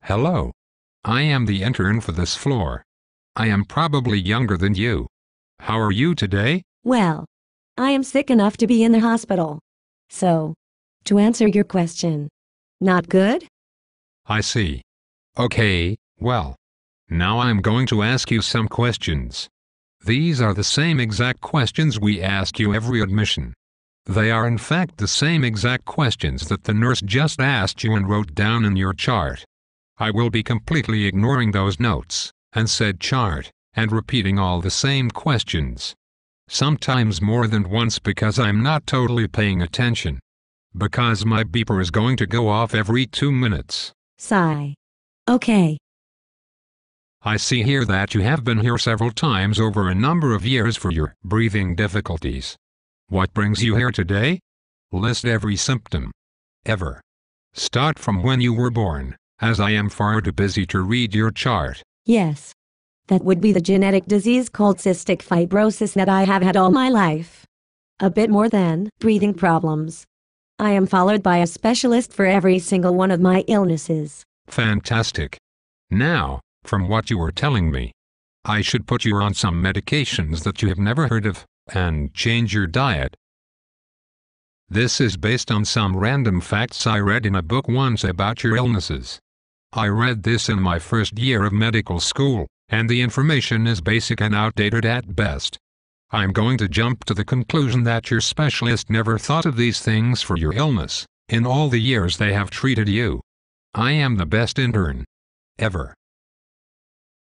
Hello. I am the intern for this floor. I am probably younger than you. How are you today? Well, I am sick enough to be in the hospital. So, to answer your question, not good? I see. Okay, well. Now I'm going to ask you some questions. These are the same exact questions we ask you every admission. They are in fact the same exact questions that the nurse just asked you and wrote down in your chart. I will be completely ignoring those notes, and said chart, and repeating all the same questions. Sometimes more than once because I'm not totally paying attention. Because my beeper is going to go off every 2 minutes. Sigh. Okay. I see here that you have been here several times over a number of years for your breathing difficulties. What brings you here today? List every symptom. Ever. Start from when you were born, as I am far too busy to read your chart. Yes. That would be the genetic disease called cystic fibrosis that I have had all my life. A bit more than breathing problems. I am followed by a specialist for every single one of my illnesses. Fantastic. Now, from what you were telling me, I should put you on some medications that you have never heard of, and change your diet. This is based on some random facts I read in a book once about your illnesses. I read this in my first year of medical school, and the information is basic and outdated at best. I'm going to jump to the conclusion that your specialist never thought of these things for your illness, in all the years they have treated you. I am the best intern ever.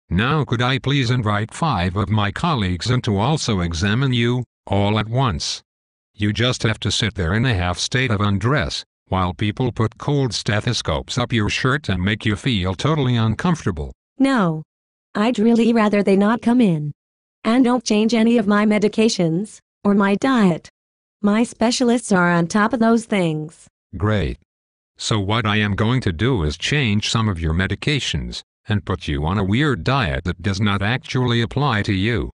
Now could I please invite 5 of my colleagues in to also examine you, all at once. You just have to sit there in a half state of undress, while people put cold stethoscopes up your shirt and make you feel totally uncomfortable. No. I'd really rather they not come in. And don't change any of my medications, or my diet. My specialists are on top of those things. Great. So what I am going to do is change some of your medications, and put you on a weird diet that does not actually apply to you.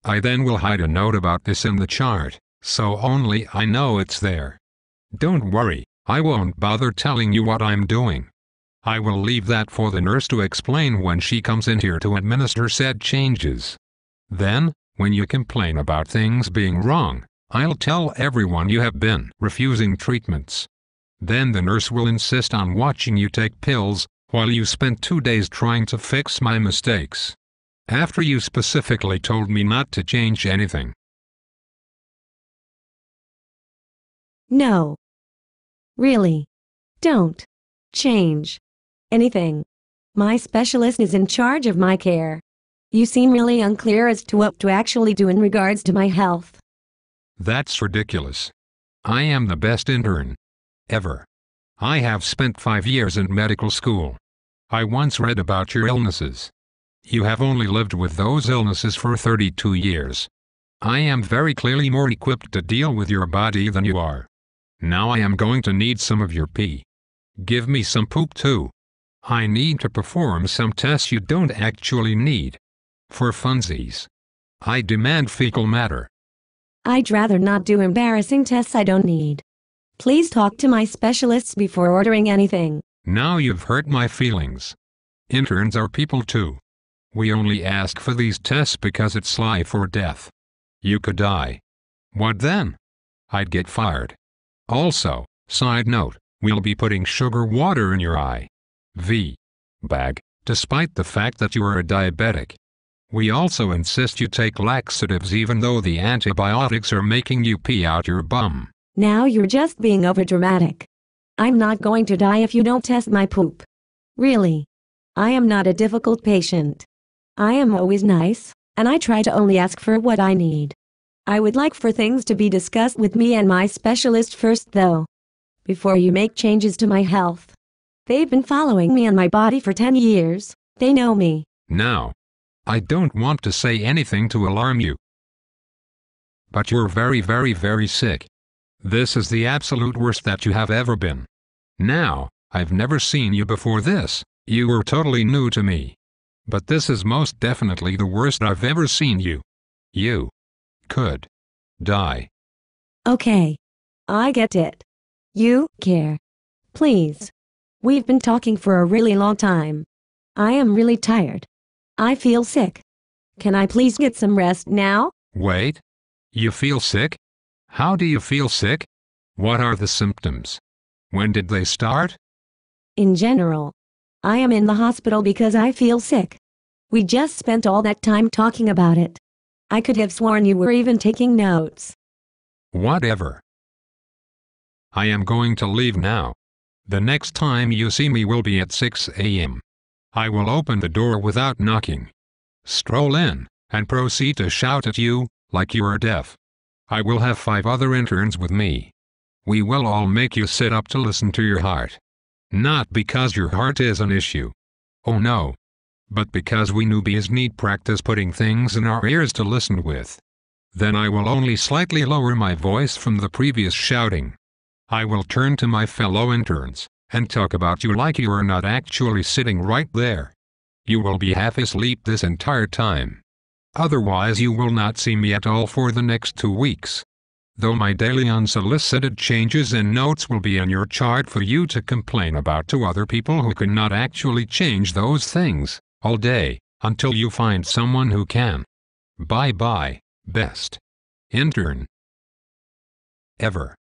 I then will hide a note about this in the chart, so only I know it's there. Don't worry, I won't bother telling you what I'm doing. I will leave that for the nurse to explain when she comes in here to administer said changes. Then, when you complain about things being wrong, I'll tell everyone you have been refusing treatments. Then the nurse will insist on watching you take pills, while you spent 2 days trying to fix my mistakes. After you specifically told me not to change anything. No. Really. Don't change anything. My specialist is in charge of my care. You seem really unclear as to what to actually do in regards to my health. That's ridiculous. I am the best intern ever. I have spent 5 years in medical school. I once read about your illnesses. You have only lived with those illnesses for 32 years. I am very clearly more equipped to deal with your body than you are. Now I am going to need some of your pee. Give me some poop too. I need to perform some tests you don't actually need. For funsies. I demand fecal matter. I'd rather not do embarrassing tests I don't need. Please talk to my specialists before ordering anything. Now you've hurt my feelings. Interns are people too. We only ask for these tests because it's life or death. You could die. What then? I'd get fired. Also, side note, we'll be putting sugar water in your eye. Bag, despite the fact that you are a diabetic. We also insist you take laxatives even though the antibiotics are making you pee out your bum. Now you're just being overdramatic. I'm not going to die if you don't test my poop. Really. I am not a difficult patient. I am always nice, and I try to only ask for what I need. I would like for things to be discussed with me and my specialist first though. Before you make changes to my health. They've been following me and my body for 10 years. They know me. Now. I don't want to say anything to alarm you. But you're very sick. This is the absolute worst that you have ever been. Now, I've never seen you before this, you were totally new to me. But this is most definitely the worst I've ever seen you. You could die. Okay. I get it. You care. Please. We've been talking for a really long time. I am really tired. I feel sick. Can I please get some rest now? Wait. You feel sick? How do you feel sick? What are the symptoms? When did they start? In general, I am in the hospital because I feel sick. We just spent all that time talking about it. I could have sworn you were even taking notes. Whatever. I am going to leave now. The next time you see me will be at 6 a.m. I will open the door without knocking. Stroll in, and proceed to shout at you, like you are deaf. I will have 5 other interns with me. We will all make you sit up to listen to your heart. Not because your heart is an issue. Oh no. But because we newbies need practice putting things in our ears to listen with. Then I will only slightly lower my voice from the previous shouting. I will turn to my fellow interns, and talk about you like you are not actually sitting right there. You will be half asleep this entire time. Otherwise you will not see me at all for the next 2 weeks. Though my daily unsolicited changes and notes will be on your chart for you to complain about to other people who cannot actually change those things, all day, until you find someone who can. Bye bye, best intern ever.